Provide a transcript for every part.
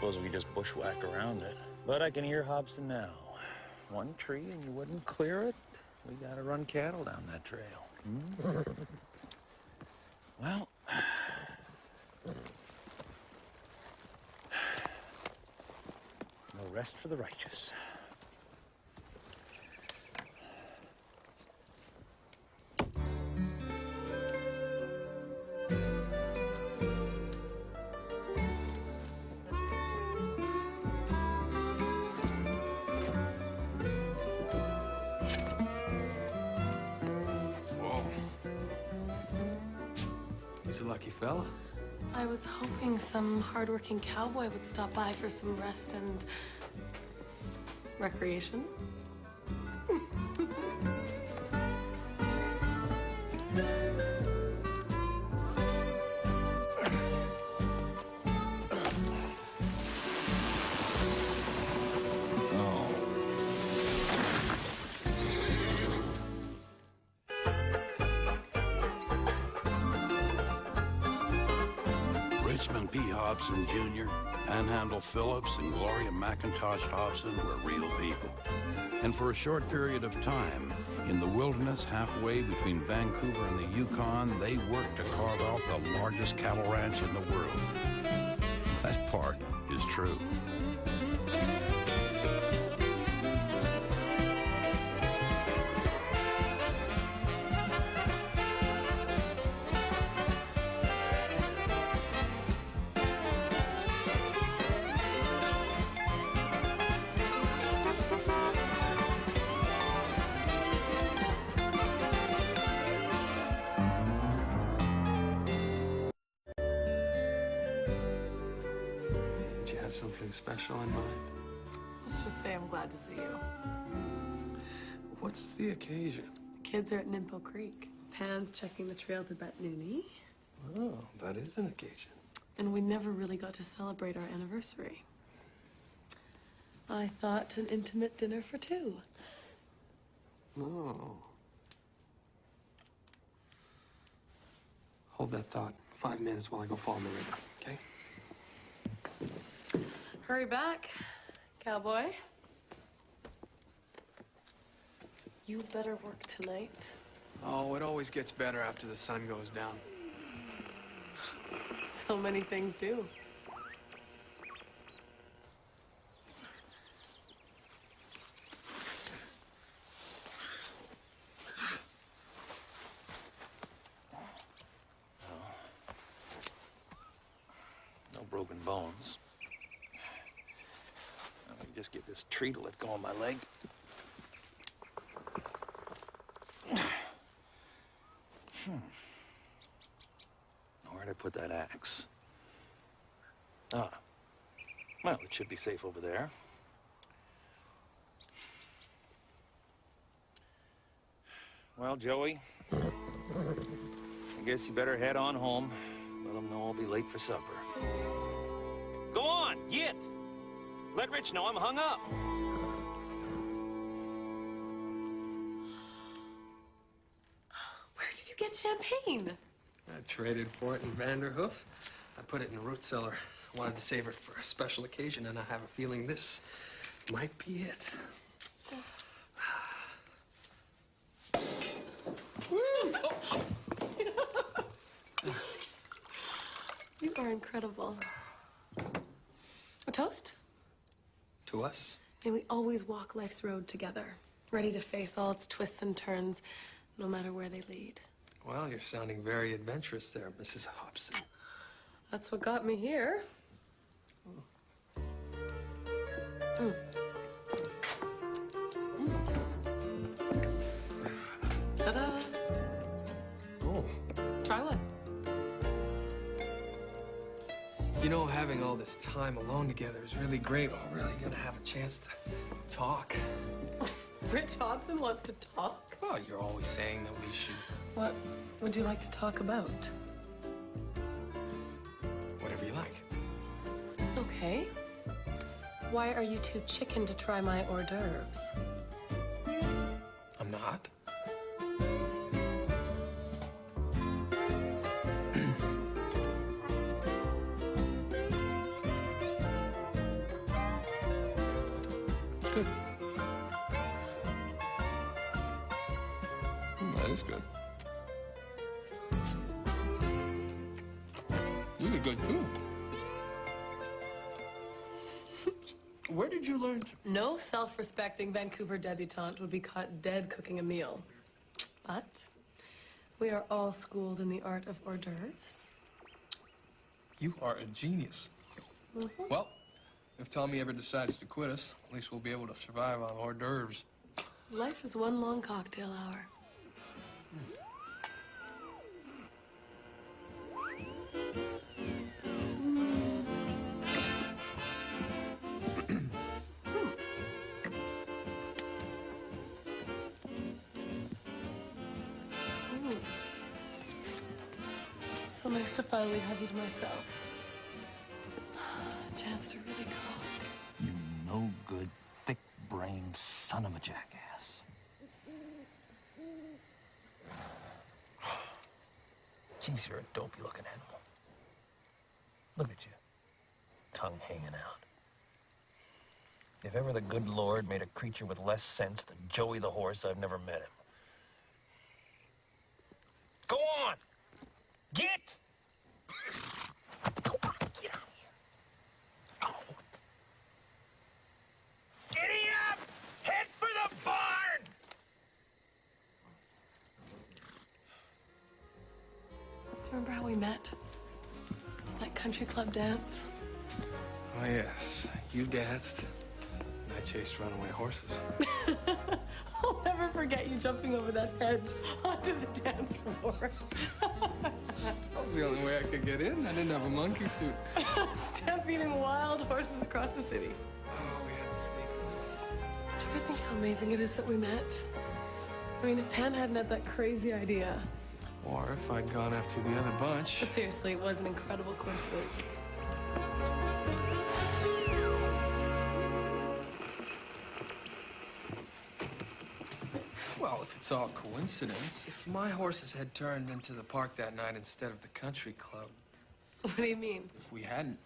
suppose we just bushwhack around it. But I can hear Hobson now. One tree and you wouldn't clear it? We gotta run cattle down that trail. Well, no rest for the righteous. He's a lucky fella. I was hoping some hardworking cowboy would stop by for some rest and recreation. Richmond P. Hobson Jr., Panhandle Phillips, and Gloria McIntosh Hobson were real people. And for a short period of time, in the wilderness halfway between Vancouver and the Yukon, they worked to carve out the largest cattle ranch in the world. That part is true. Did you have something special in mind? Let's just say I'm glad to see you. What's the occasion? The kids are at Nimpo Creek. Pan's checking the trail to Bet Noonie. Oh, that is an occasion. And we never really got to celebrate our anniversary. I thought an intimate dinner for two. Oh. Hold that thought. 5 minutes while I go fall in the river, okay? Hurry back, cowboy. You better work tonight. Oh, it always gets better after the sun goes down. So many things do. No broken bones. Let me just get this tree to let go of my leg. Where'd I put that axe? Ah. Well, it should be safe over there. Well, Joey, I guess you better head on home. Let them know I'll be late for supper. Go on, get! Let Rich know I'm hung up. Where did you get champagne? I traded for it in Vanderhoof. I put it in the root cellar. I wanted to save it for a special occasion, and I have a feeling this might be it. You are incredible. A toast? To us? May we always walk life's road together, ready to face all its twists and turns, no matter where they lead. Well, you're sounding very adventurous there, Mrs. Hobson. That's what got me here. Ta-da! Oh. Try one. You know, having all this time alone together is really great. We're really gonna have a chance to talk. Rich Hobson wants to talk? Well, you're always saying that we should... What would you like to talk about? Whatever you like. Okay. Why are you too chicken to try my hors d'oeuvres? I'm not. Good. That is good. You did good too. Where did you learn? No self-respecting Vancouver debutante would be caught dead cooking a meal. But we are all schooled in the art of hors d'oeuvres. You are a genius. Well, if Tommy ever decides to quit us, at least we'll be able to survive on hors d'oeuvres. Life is one long cocktail hour. So nice to finally have you to myself. A chance to really talk. You no good, thick-brained son of a jackass. Jeez, you're a dopey-looking animal. Look at you. Tongue hanging out. If ever the good Lord made a creature with less sense than Joey the horse, I've never met him. Go on! Get! Go on, get out of here. Oh. Giddy up! Head for the barn! Do you remember how we met? At that country club dance? Oh, yes. You danced. And I chased runaway horses. I'll never forget you jumping over that hedge onto the dance floor. That was the only way I could get in. I didn't have a monkey suit. Stampeding wild horses across the city. Oh, we had to sneak those horses. Do you ever think how amazing it is that we met? I mean, if Penn hadn't had that crazy idea. Or if I'd gone after the other bunch. But seriously, it was an incredible coincidence. Well, if it's all coincidence, if my horses had turned into the park that night instead of the country club, What do you mean? if we hadn't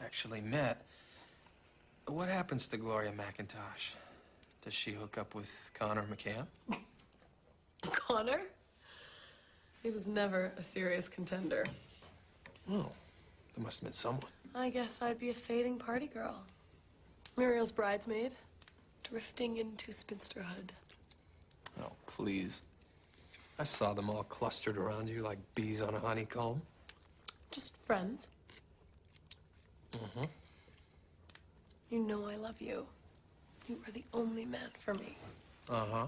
actually met, what happens to Gloria McIntosh? Does she hook up with Connor McCann? Connor? He was never a serious contender. Oh, there must have been someone. I guess I'd be a fading party girl. Muriel's bridesmaid, drifting into spinsterhood. Oh, please. I saw them all clustered around you like bees on a honeycomb. Just friends. Mm-hmm. You know I love you. You are the only man for me. Uh-huh.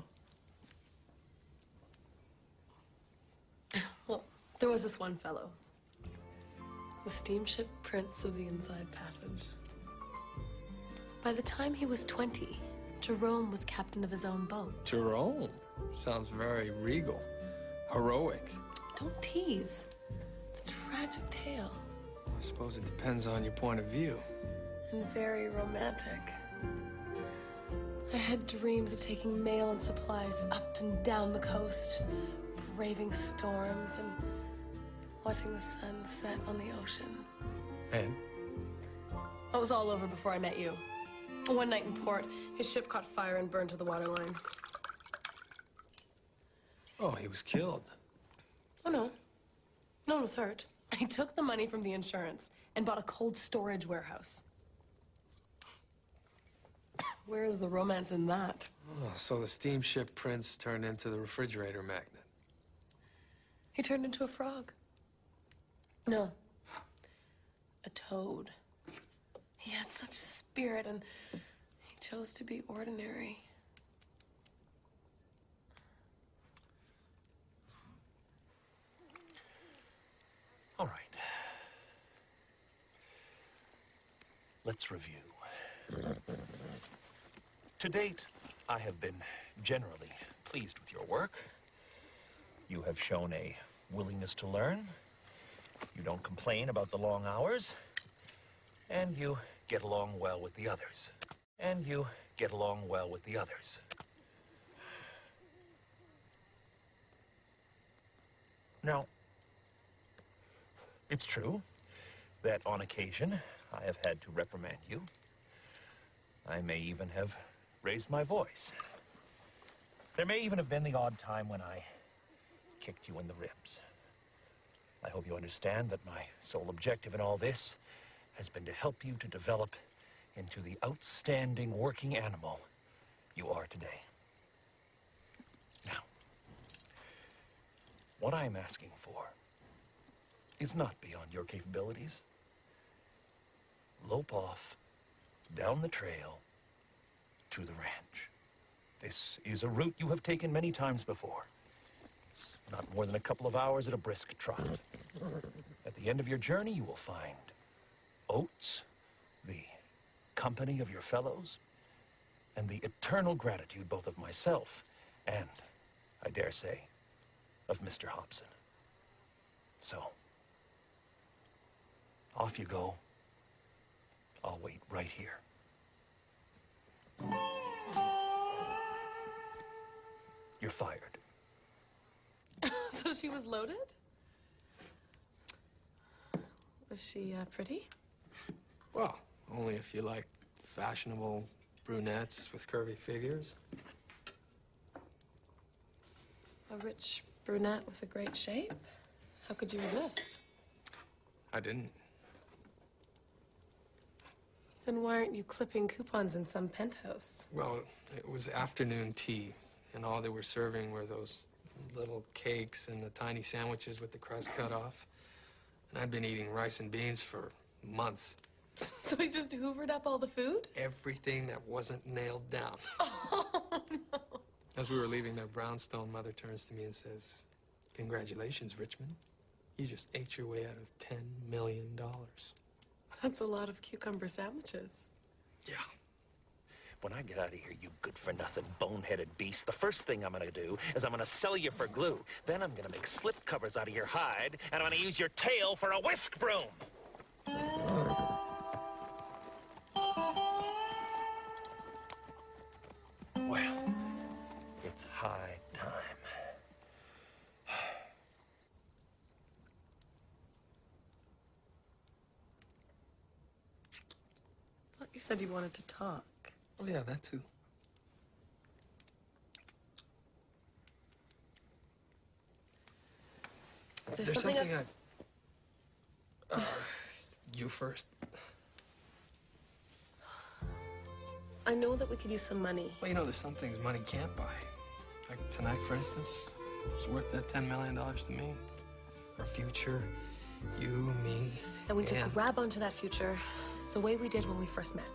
Well, there was this one fellow. The steamship prince of the Inside Passage. By the time he was 20, Jerome was captain of his own boat. Jerome. Sounds very regal. Heroic. Don't tease. It's a tragic tale. I suppose it depends on your point of view. And very romantic. I had dreams of taking mail and supplies up and down the coast, braving storms and watching the sun set on the ocean. And? It was all over before I met you. One night in port, his ship caught fire and burned to the waterline. Oh, he was killed. Oh, no. No one was hurt. I took the money from the insurance and bought a cold storage warehouse. Where is the romance in that? Oh, so the steamship prince turned into the refrigerator magnet. He turned into a frog. No. A toad. He had such spirit, and he chose to be ordinary. All right. Let's review. To date, I have been generally pleased with your work. You have shown a willingness to learn. You don't complain about the long hours. And you get along well with the others. And you get along well with the others. Now, it's true that on occasion I have had to reprimand you. I may even have raised my voice. There may even have been the odd time when I kicked you in the ribs. I hope you understand that my sole objective in all this has been to help you to develop into the outstanding working animal you are today. Now, what I'm asking for is not beyond your capabilities. Lope off down the trail to the ranch. This is a route you have taken many times before. It's not more than a couple of hours at a brisk trot. At the end of your journey, you will find oats, the company of your fellows, and the eternal gratitude both of myself and, I dare say, of Mr. Hobson. So, off you go. I'll wait right here. You're fired. So she was loaded? Was she pretty? Well, only if you like fashionable brunettes with curvy figures. A rich brunette with a great shape? How could you resist? I didn't. Then why aren't you clipping coupons in some penthouse? Well, it was afternoon tea, and all they were serving were those little cakes and the tiny sandwiches with the crust cut off. And I'd been eating rice and beans for months. So you just hoovered up all the food? Everything that wasn't nailed down. Oh, no. As we were leaving their brownstone, Mother turns to me and says, "Congratulations, Richmond. You just ate your way out of $10 million. That's a lot of cucumber sandwiches. Yeah. When I get out of here, you good-for-nothing, boneheaded beast, the first thing I'm gonna do is I'm gonna sell you for glue. Then I'm gonna make slip covers out of your hide, and I'm gonna use your tail for a whisk broom. Well, it's high time. I thought you said you wanted to talk. Oh, yeah, that too. There's something You first. I know that we could use some money. Well, you know, there's some things money can't buy. Like tonight, for instance, it's worth that $10 million to me. Our future, you, me, And we need to grab onto that future the way we did when we first met.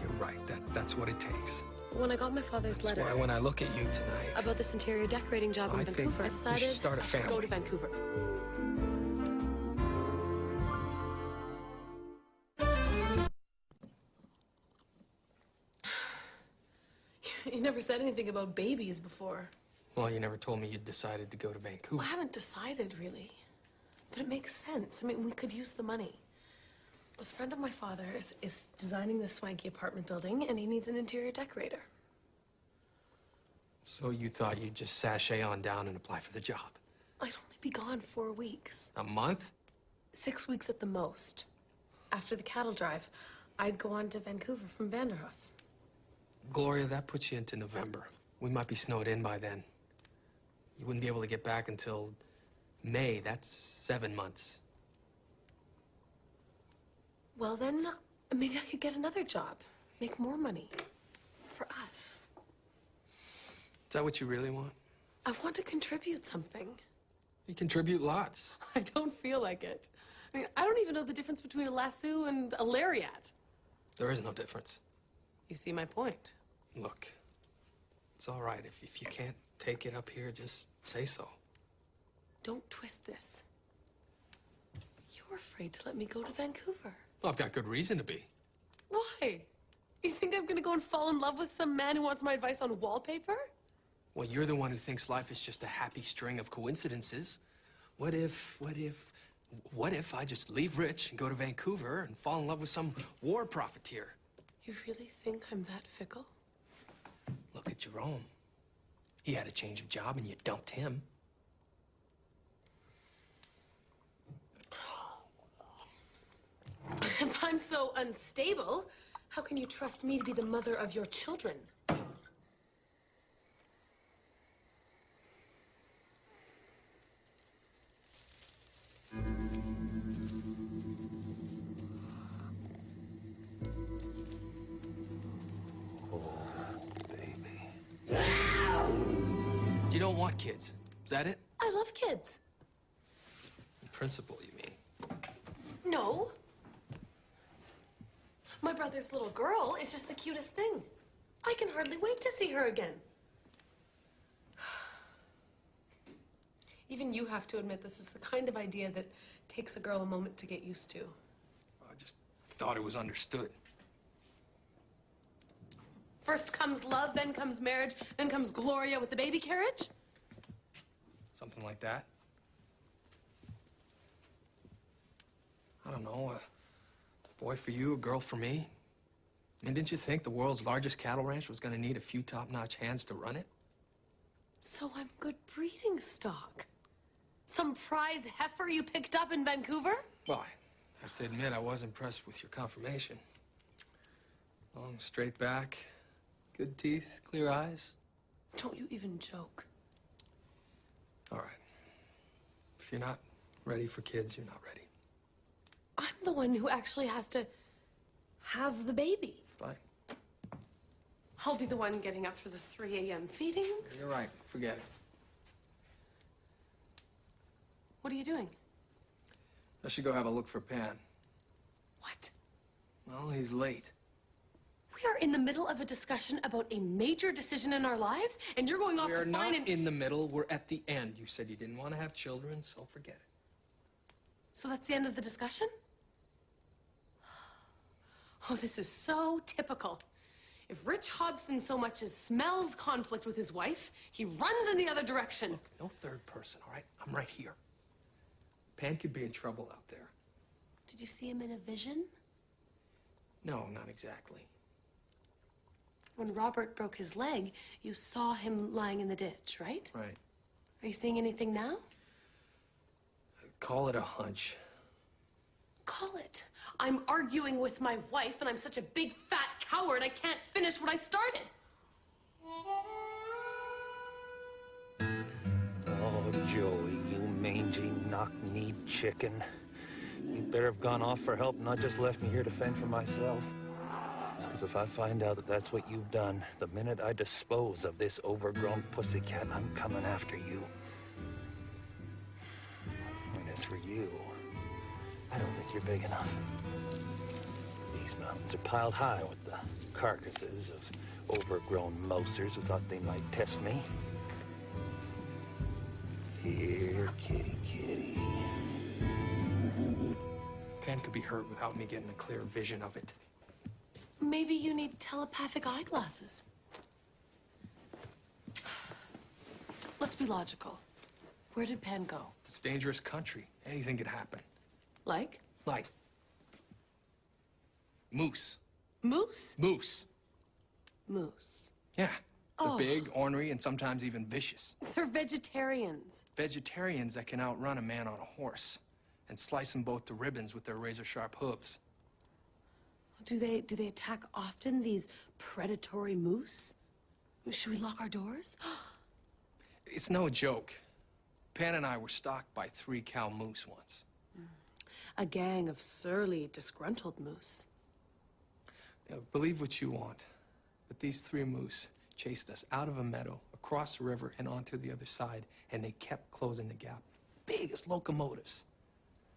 You're right. That's what it takes. When I got my father's That's letter why when I look at you tonight, about this interior decorating job in I think Vancouver, I we decided should start a I should go family. to Vancouver. You never said anything about babies before. well, you never told me you'd decided to go to Vancouver. Well, I haven't decided, really. But it makes sense. I mean, we could use the money. This friend of my father's is designing this swanky apartment building, and he needs an interior decorator. So you thought you'd just sashay on down and apply for the job? I'd only be gone 4 weeks. A month? 6 weeks at the most. After the cattle drive, I'd go on to Vancouver from Vanderhoof. Gloria, that puts you into November. We might be snowed in by then. You wouldn't be able to get back until May. That's 7 months. Well, then, maybe I could get another job. Make more money. For us. Is that what you really want? I want to contribute something. You contribute lots. I don't feel like it. I mean, I don't even know the difference between a lasso and a lariat. There is no difference. You see my point. Look, it's all right. If you can't take it up here, just say so. Don't twist this. You're afraid to let me go to Vancouver. Well, I've got good reason to be. Why? You think I'm gonna go and fall in love with some man who wants my advice on wallpaper? Well, you're the one who thinks life is just a happy string of coincidences. What if I just leave rich and go to Vancouver and fall in love with some war profiteer? You really think I'm that fickle? Look at Jerome. He had a change of job and you dumped him. If I'm so unstable, how can you trust me to be the mother of your children? You don't want kids. Is that it? I love kids. In principle, you mean? No. My brother's little girl is just the cutest thing. I can hardly wait to see her again. Even you have to admit this is the kind of idea that takes a girl a moment to get used to. I just thought it was understood. First comes love, then comes marriage, then comes Gloria with the baby carriage? Something like that. I don't know, a boy for you, a girl for me. I mean, didn't you think the world's largest cattle ranch was gonna need a few top-notch hands to run it? So I'm good breeding stock. Some prize heifer you picked up in Vancouver? Well, I have to admit I was impressed with your confirmation. Long, straight back, good teeth, clear eyes. Don't you even joke. All right. If you're not ready for kids, you're not ready. I'm the one who actually has to have the baby. Fine. I'll be the one getting up for the 3 a.m. feedings. You're right. Forget it. What are you doing? I should go have a look for Penn. What? Well, he's late. We are in the middle of a discussion about a major decision in our lives, and you're going off We to are not find an... in the middle. We're at the end. You said you didn't want to have children, so forget it. So that's the end of the discussion? Oh, this is so typical. If Rich Hobson so much as smells conflict with his wife, he runs in the other direction. Look, no third person, all right? I'm right here. Penn could be in trouble out there. Did you see him in a vision? No, not exactly. When Robert broke his leg, you saw him lying in the ditch, right? Right. Are you seeing anything now? Call it a hunch. Call it. I'm arguing with my wife, and I'm such a big fat coward I can't finish what I started. Oh, Joey, you mangy, knock-kneed chicken. You better have gone off for help, not just left me here to fend for myself. Because if I find out that that's what you've done, the minute I dispose of this overgrown pussycat, I'm coming after you. And as for you, I don't think you're big enough. These mountains are piled high with the carcasses of overgrown mousers who thought they might test me. Here, kitty, kitty. Penn could be hurt without me getting a clear vision of it. Maybe you need telepathic eyeglasses. Let's be logical. Where did Penn go? It's a dangerous country. Anything could happen. Like? Like moose. Moose? Moose. Moose. Yeah. They're Oh. big, ornery, and sometimes even vicious. They're vegetarians. Vegetarians that can outrun a man on a horse and slice them both to ribbons with their razor-sharp hooves. Do they attack often, these predatory moose? Should we lock our doors? It's no joke. Penn and I were stalked by 3 cow moose once. A gang of surly, disgruntled moose. Now, believe what you want, but these 3 moose chased us out of a meadow, across the river, and onto the other side, and they kept closing the gap. Big as locomotives.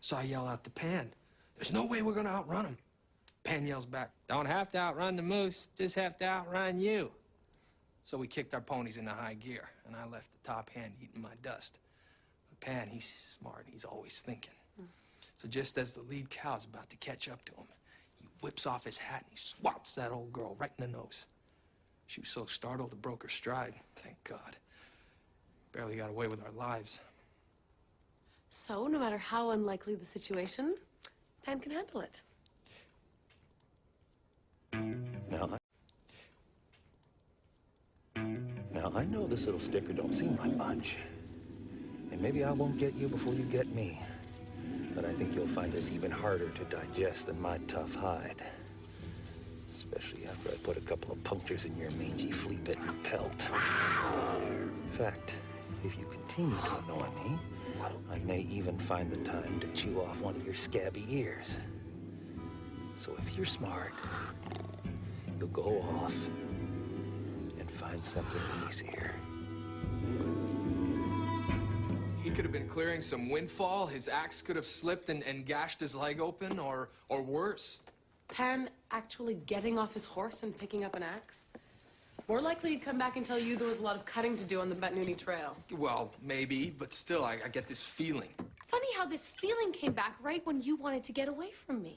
So I yell out to Penn, "There's no way we're gonna outrun them." Penn yells back, "Don't have to outrun the moose, just have to outrun you." So we kicked our ponies into high gear, and I left the top hand eating my dust. But Penn, he's smart, he's always thinking. So just as the lead cow's about to catch up to him, he whips off his hat and he swats that old girl right in the nose. She was so startled it broke her stride. Thank God. Barely got away with our lives. So, no matter how unlikely the situation, Penn can handle it. Now, I know this little sticker don't seem like much. And maybe I won't get you before you get me. But I think you'll find this even harder to digest than my tough hide. Especially after I put a couple of punctures in your mangy flea-bitten pelt. In fact, if you continue to annoy me, I may even find the time to chew off one of your scabby ears. So if you're smart, you'll go off and find something easier. He could have been clearing some windfall. His axe could have slipped and gashed his leg open, or worse. Penn actually getting off his horse and picking up an axe? More likely he'd come back and tell you there was a lot of cutting to do on the Batnooney Trail. Well, maybe, but still, I get this feeling. Funny how this feeling came back right when you wanted to get away from me.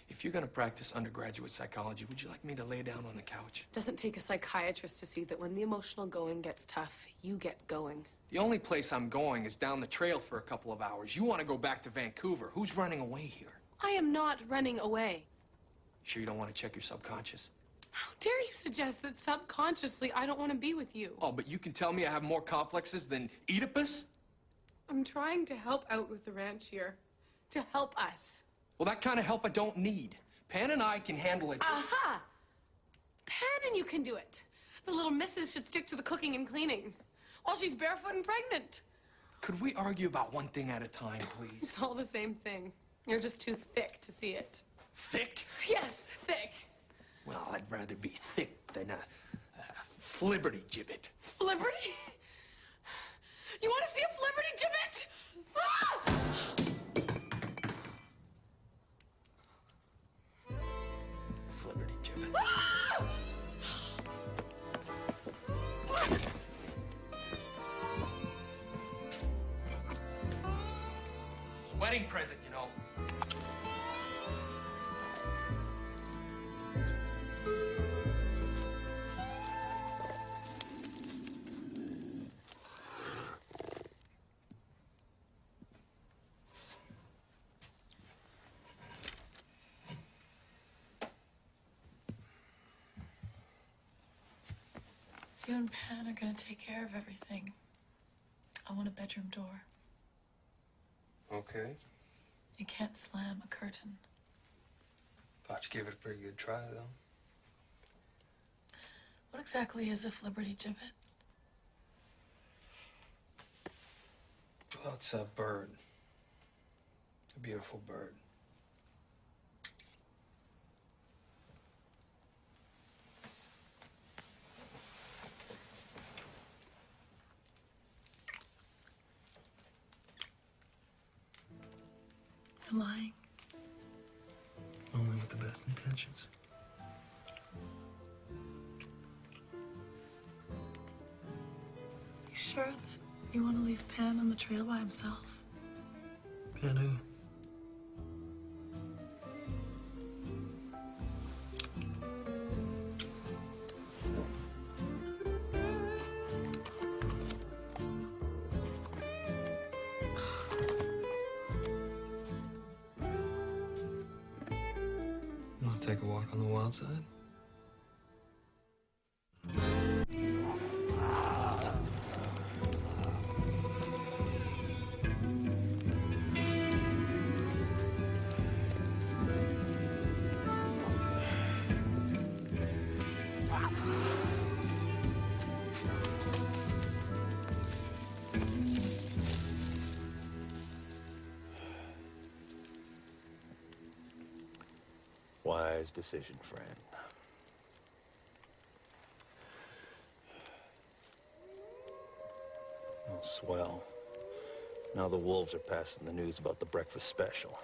If you're gonna practice undergraduate psychology, would you like me to lay down on the couch? Doesn't take a psychiatrist to see that when the emotional going gets tough, you get going. The only place I'm going is down the trail for a couple of hours. You want to go back to Vancouver. Who's running away here? I am not running away. Sure you don't want to check your subconscious? How dare you suggest that subconsciously I don't want to be with you? Oh, but you can tell me I have more complexes than Oedipus? I'm trying to help out with the ranch here. To help us. Well, that kind of help I don't need. Pan and I can handle it. Aha! Pan and you can do it. The little missus should stick to the cooking and cleaning. While she's barefoot and pregnant. Could we argue about one thing at a time, please? It's all the same thing. You're just too thick to see it. Thick? Yes, thick. Well, I'd rather be thick than a flibberty gibbet. Flibberty? You want to see a flibberty gibbet? Ah! Flibberty gibbet. Ah! It's a wedding present, you know. You and Penn are gonna take care of everything. I want a bedroom door. Okay. You can't slam a curtain. Thought you gave it a pretty good try, though. What exactly is a flibberty gibbet? Well, it's a bird. It's a beautiful bird. You're lying. Only with the best intentions. You sure that you want to leave Penn on the trail by himself? Pan who? Want to take a walk on the wild side? Wise decision, friend. Oh, swell. Now the wolves are passing the news about the breakfast special.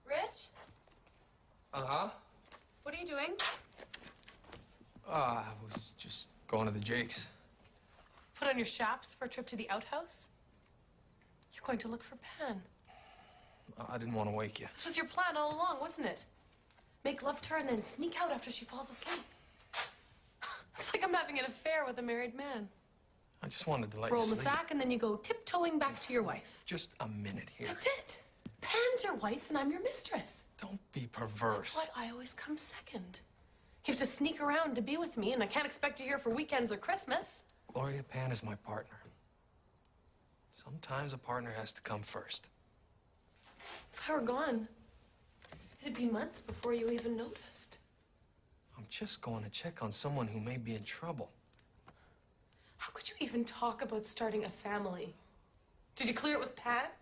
Rich? Uh-huh. What are you doing? I was just going to the Jakes. Put on your chaps for a trip to the outhouse? You're going to look for Penn. I didn't want to wake you. This was your plan all along, wasn't it? Make love to her and then sneak out after she falls asleep. It's like I'm having an affair with a married man. I just wanted to let Roll you in the sleep. sack and then you go tiptoeing back to your wife. Just a minute here. That's it. Penn's your wife and I'm your mistress. Don't be perverse. That's why I always come second. You have to sneak around to be with me, and I can't expect you here for weekends or Christmas. Gloria, Pan is my partner. Sometimes a partner has to come first. If I were gone, it'd be months before you even noticed. I'm just going to check on someone who may be in trouble. How could you even talk about starting a family? Did you clear it with Pat?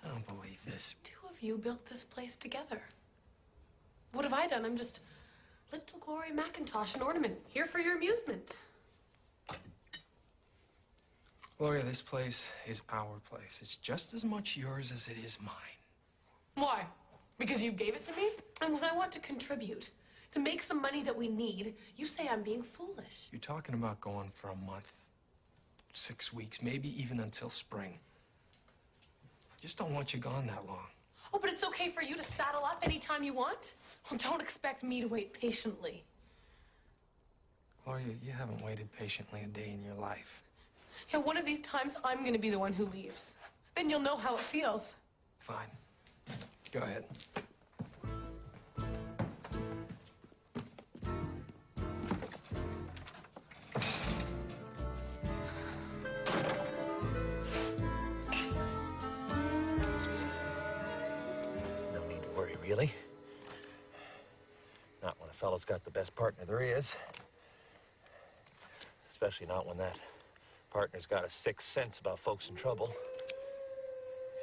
I don't believe this. Two of you built this place together. What have I done? I'm just little Gloria McIntosh, an ornament, here for your amusement. Gloria, this place is our place. It's just as much yours as it is mine. Why? Because you gave it to me? And when I want to contribute, to make some money that we need, you say I'm being foolish. You're talking about going for a month, 6 weeks, maybe even until spring. I just don't want you gone that long. Oh, but it's okay for you to saddle up anytime you want? Well, don't expect me to wait patiently. Gloria, you haven't waited patiently a day in your life. Yeah, one of these times, I'm gonna be the one who leaves. Then you'll know how it feels. Fine. Go ahead. No need to worry, really. Not when a fella's got the best partner there is. Especially not when that partner's got a sixth sense about folks in trouble.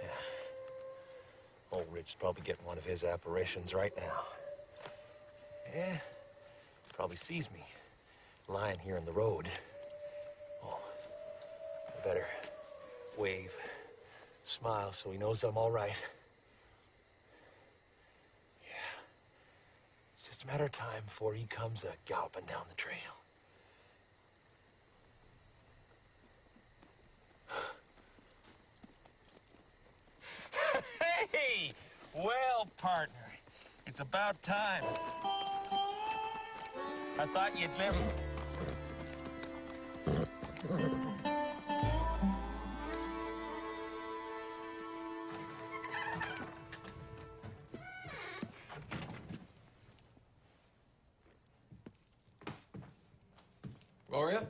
Yeah. Old Rich's probably getting one of his apparitions right now. Yeah. Probably sees me lying here in the road. Oh, I better wave, smile so he knows I'm all right. Yeah. It's just a matter of time before he comes galloping down the trail. Hey! Well, partner, it's about time. I thought you'd never... Gloria?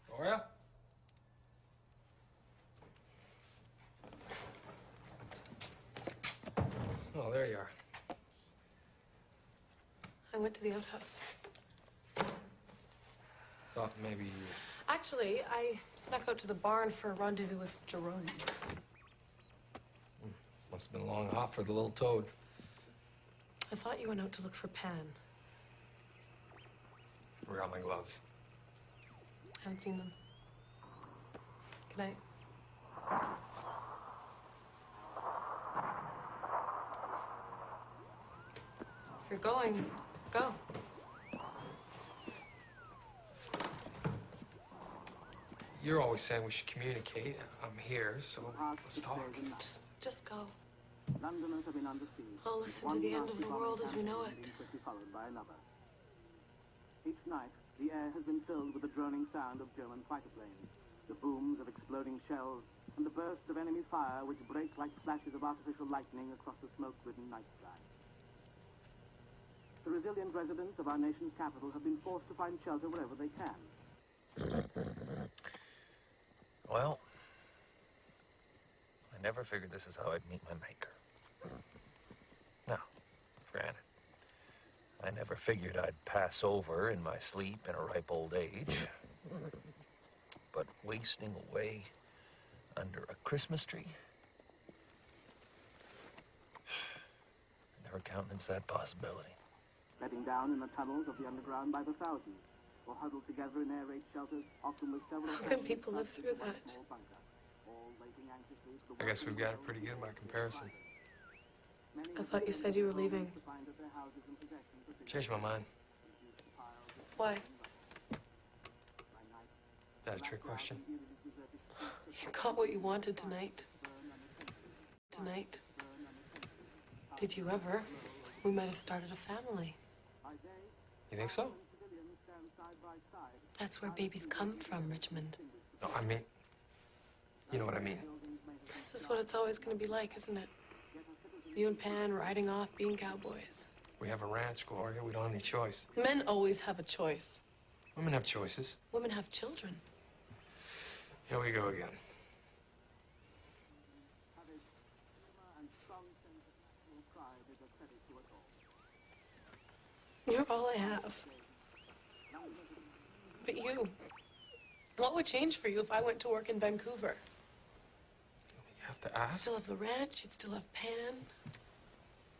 Gloria? Oh, there you are. I went to the outhouse. Thought maybe... Actually, I snuck out to the barn for a rendezvous with Jerome. Must have been long hot for the little toad. I thought you went out to look for Penn. Where are my gloves? Haven't seen them. Good night. If you're going, go. You're always saying we should communicate. I'm here, so let's talk. Just go. Londoners have been under siege. I'll listen to the end of the world as we know it. Quickly followed by another. Each night, the air has been filled with the droning sound of German fighter planes, the booms of exploding shells, and the bursts of enemy fire which break like flashes of artificial lightning across the smoke-ridden night sky. The resilient residents of our nation's capital have been forced to find shelter wherever they can. Well, I never figured this is how I'd meet my maker. No, granted. I never figured I'd pass over in my sleep in a ripe old age. But wasting away under a Christmas tree? I never countenanced that possibility. Bedding down in the tunnels of the underground by the thousands, or huddled together in air raid shelters, often with several... How can people live through that? I guess we've got it pretty good by comparison. I thought you said you were leaving. Changed my mind. Why? Is that a trick question? You got what you wanted tonight. Tonight. Did you ever? We might have started a family. You think so? That's where babies come from, Richmond. No, I mean... You know what I mean. This is what it's always going to be like, isn't it? You and Penn riding off, being cowboys. We have a ranch, Gloria. We don't have any choice. Men always have a choice. Women have choices. Women have children. Here we go again. You're all I have. But you, what would change for you if I went to work in Vancouver? You have to You'd ask. still have the ranch, you'd still have Penn.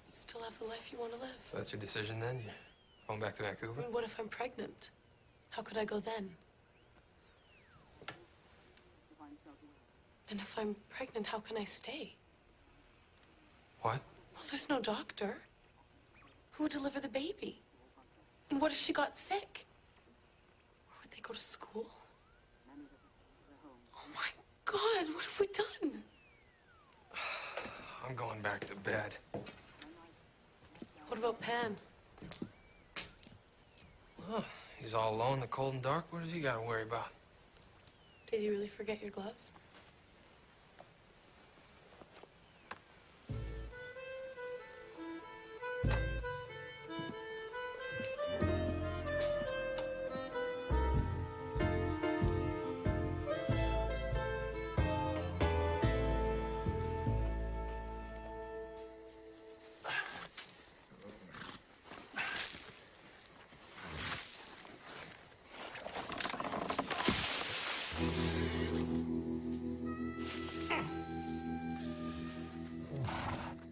You'd still have the life you want to live. So that's your decision then? You're going back to Vancouver? I mean, what if I'm pregnant? How could I go then? And if I'm pregnant, how can I stay? What? Well, there's no doctor. Who would deliver the baby? And what if she got sick? Where would they go to school? Oh my God, what have we done? I'm going back to bed. What about Penn? Oh, he's all alone in the cold and dark. What does he got to worry about? Did you really forget your gloves?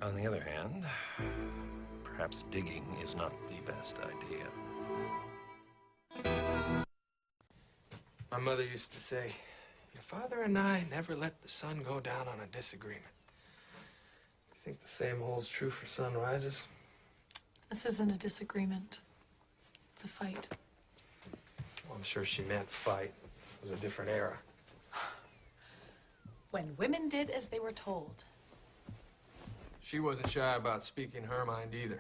On the other hand, perhaps digging is not the best idea. My mother used to say, your father and I never let the sun go down on a disagreement. You think the same holds true for sunrises? This isn't a disagreement. It's a fight. Well, I'm sure she meant fight. It was a different era. When women did as they were told. She wasn't shy about speaking her mind either.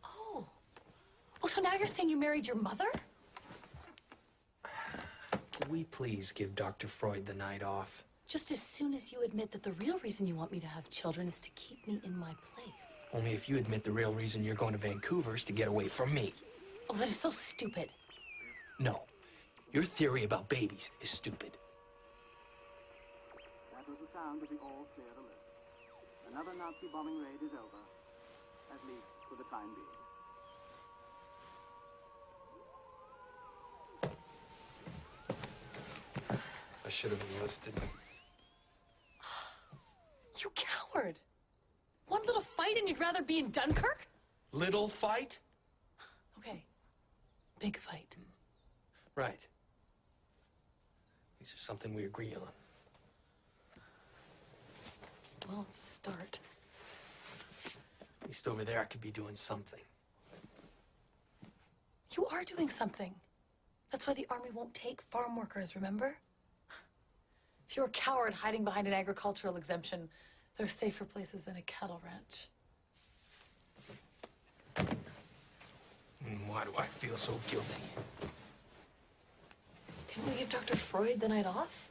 Oh. Oh, so now you're saying you married your mother? Can we please give Dr. Freud the night off? Just as soon as you admit that the real reason you want me to have children is to keep me in my place. Only if you admit the real reason you're going to Vancouver is to get away from me. Oh, that is so stupid. No. Your theory about babies is stupid. That was the sound of the all-clear alert. Another Nazi bombing raid is over, at least for the time being. I should have enlisted. You coward. One little fight and you'd rather be in Dunkirk? Little fight? Okay. Big fight. Right. These are something we agree on. Well, it's a start. At least over there I could be doing something. You are doing something. That's why the army won't take farm workers, remember? If you're a coward hiding behind an agricultural exemption, there are safer places than a cattle ranch. Why do I feel so guilty? Didn't we give Dr. Freud the night off?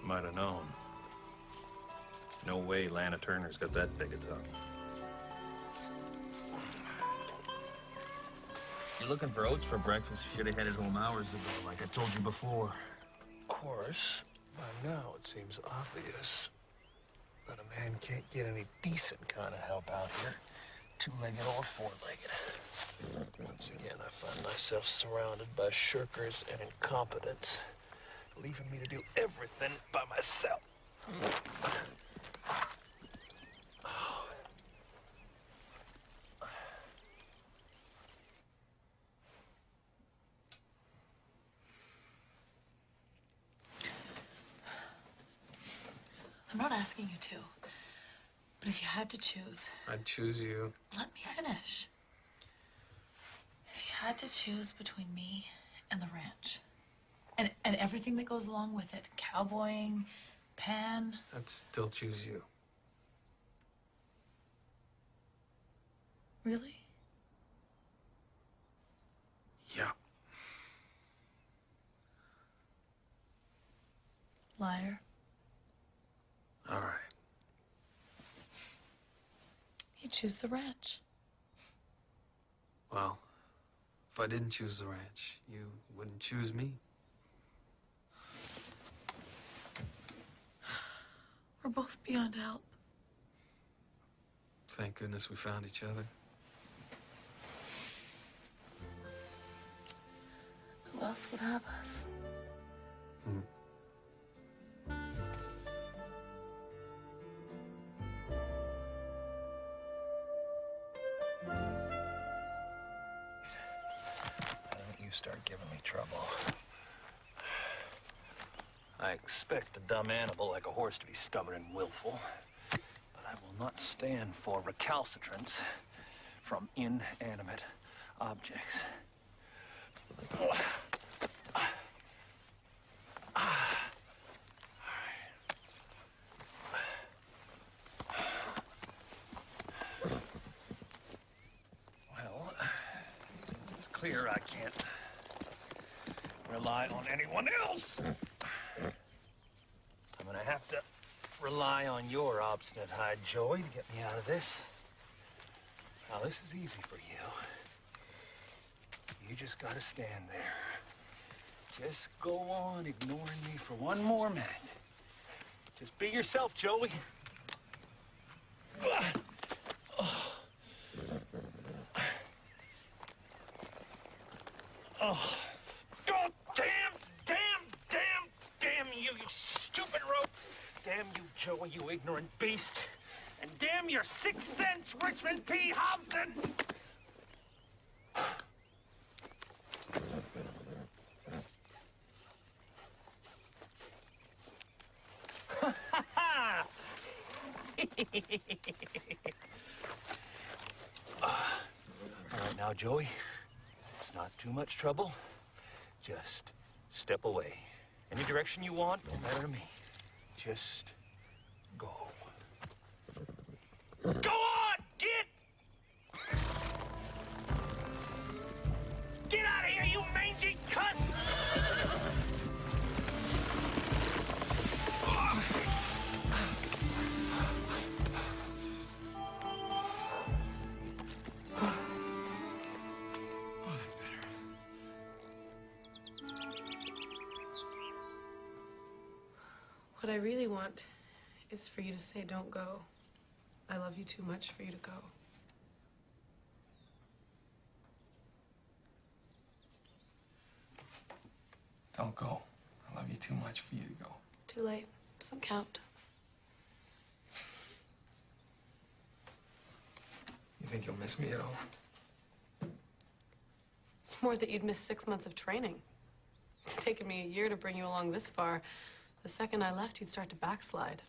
Might have known. No way Lana Turner's got that big a tongue. You're looking for oats for breakfast. Should have headed home hours ago, like I told you before. Of course, by now it seems obvious that a man can't get any decent kind of help out here. Two-legged or four-legged. Once again, I find myself surrounded by shirkers and incompetents, leaving me to do everything by myself. I'm not asking you to, but if you had to choose, I'd choose you. let me finish. If you had to choose between me and the ranch, and everything that goes along with it, cowboying, Penn, I'd still choose you. really? Yeah. Liar. All right. You choose the ranch. Well, if I didn't choose the ranch, you wouldn't choose me. We're both beyond help. Thank goodness we found each other. Who else would have us? Why don't you start giving me trouble? I expect a dumb animal like a horse to be stubborn and willful, but I will not stand for recalcitrance from inanimate objects. Well, since it's clear I can't rely on anyone else, I'm gonna have to rely on your obstinate hide, Joey, to get me out of this. Now, this is easy for you. You just gotta stand there. Just go on ignoring me for one more minute. Just be yourself, Joey. Oh, damn you, you stupid rope. Damn you, Joey, you ignorant beast. And damn your 6th sense, Richmond P. Hobson. All right, now, Joey, it's not too much trouble. Just step away. Any direction you want, don't matter to me. Just go. Go on! Get out of here, you mangy cuss! What I really want is for you to say, don't go. I love you too much for you to go. Don't go. I love you too much for you to go. Too late. Doesn't count. You think you'll miss me at all? It's more that you'd miss 6 months of training. It's taken me a year to bring you along this far. The second I left, you'd start to backslide.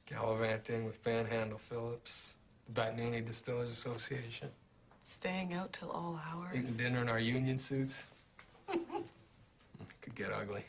Gallivanting with Panhandle Phillips, the Batnuni Distillers Association. Staying out till all hours. Eating dinner in our union suits. Could get ugly.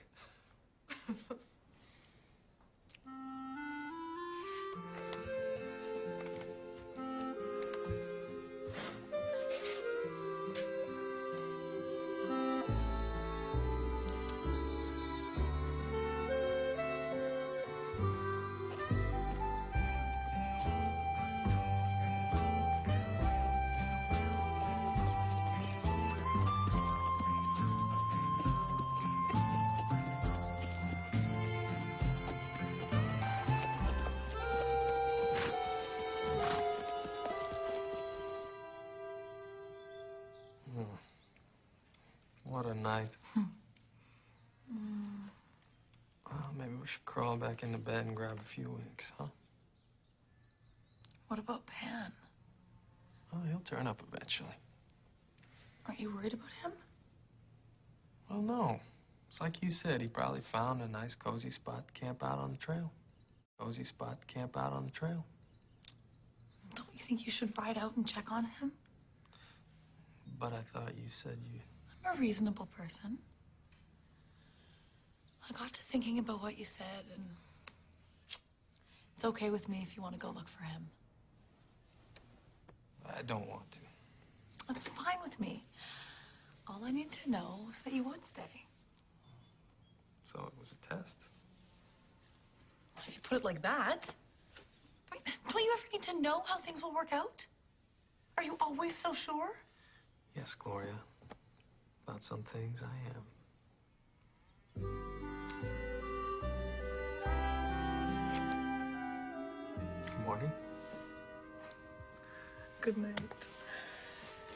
What a night. Maybe we should crawl back into bed and grab a few winks, huh? What about Penn? Oh, he'll turn up eventually. Aren't you worried about him? Well, no. It's like you said, he probably found a nice cozy spot to camp out on the trail. Cozy spot to camp out on the trail. Don't you think you should ride out and check on him? But I thought you said you... I'm a reasonable person. I got to thinking about what you said, and it's okay with me if you want to go look for him. I don't want to. It's fine with me. All I need to know is that you would stay. So it was a test. If you put it like that, don't you ever need to know how things will work out? Are you always so sure? Yes, Gloria. About some things, I am. morning. Good night.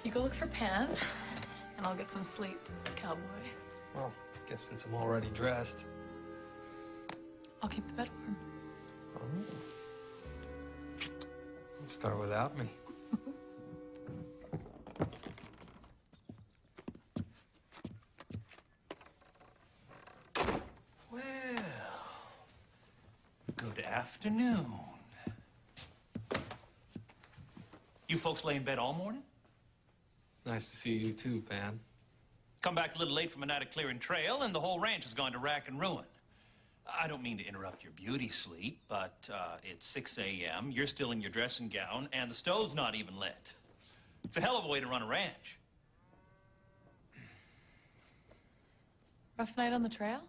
You go look for Penn, and I'll get some sleep, cowboy. Well, I guess since I'm already dressed. I'll keep the bed warm. Oh. Let's start without me. Well, good afternoon. You folks lay in bed all morning? Nice to see you too, Pan. Come back a little late from a night of clearing trail, and the whole ranch has gone to rack and ruin. I don't mean to interrupt your beauty sleep, but it's 6 a.m., you're still in your dressing gown, and the stove's not even lit. It's a hell of a way to run a ranch. Rough night on the trail?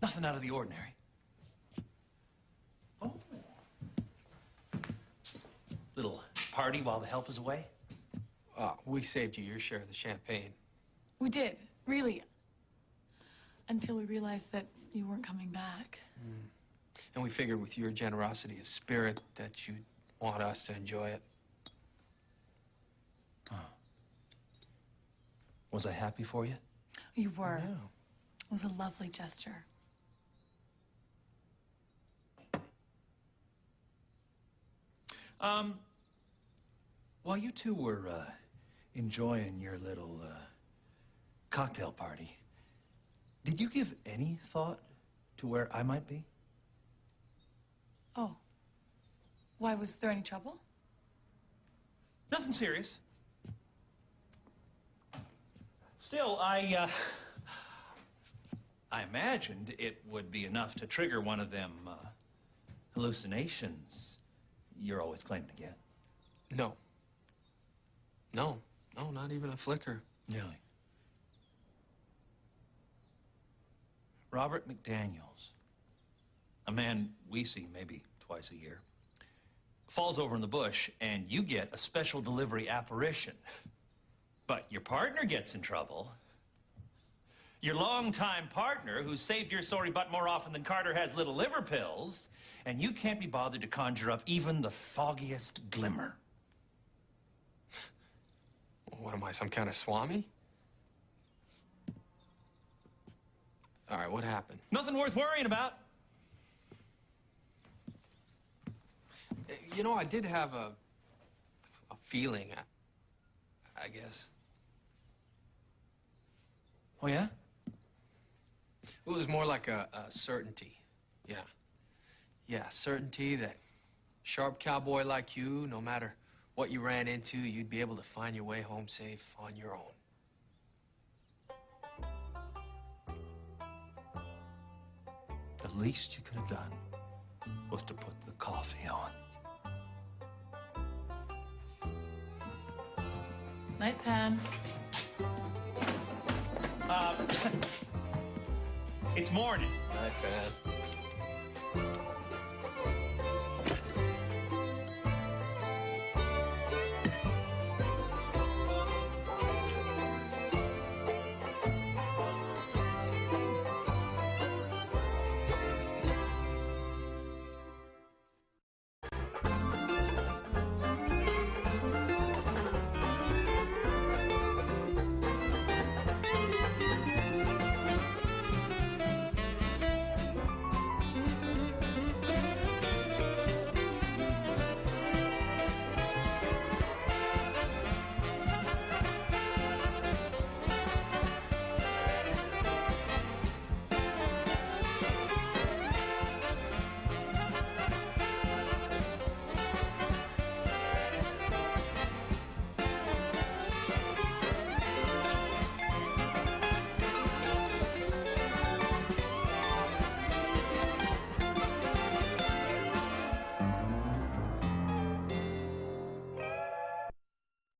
Nothing out of the ordinary. Oh. Little party while the help is away? We saved you your share of the champagne. We did, really. Until we realized that you weren't coming back. And we figured with your generosity of spirit that you'd want us to enjoy it. Was I happy for you? You were. Yeah. It was a lovely gesture. While you two were enjoying your little cocktail party, did you give any thought to where I might be? Oh. Why, was there any trouble? Nothing serious. Still, I imagined it would be enough to trigger one of them hallucinations you're always claiming to get. No. No, not even a flicker. Really? Robert McDaniels, a man we see maybe twice a year, falls over in the bush and you get a special delivery apparition. But your partner gets in trouble. Your longtime partner, who's saved your sorry butt more often than Carter has little liver pills, and you can't be bothered to conjure up even the foggiest glimmer. What am I, some kind of swami? All right, what happened? Nothing worth worrying about. You know, I did have a feeling, I guess. Oh, yeah? It was more like a certainty. Yeah. Yeah, certainty that sharp cowboy like you, no matter what you ran into, you'd be able to find your way home safe on your own. The least you could have done was to put the coffee on. Night, Penn. It's morning. Night, Pan.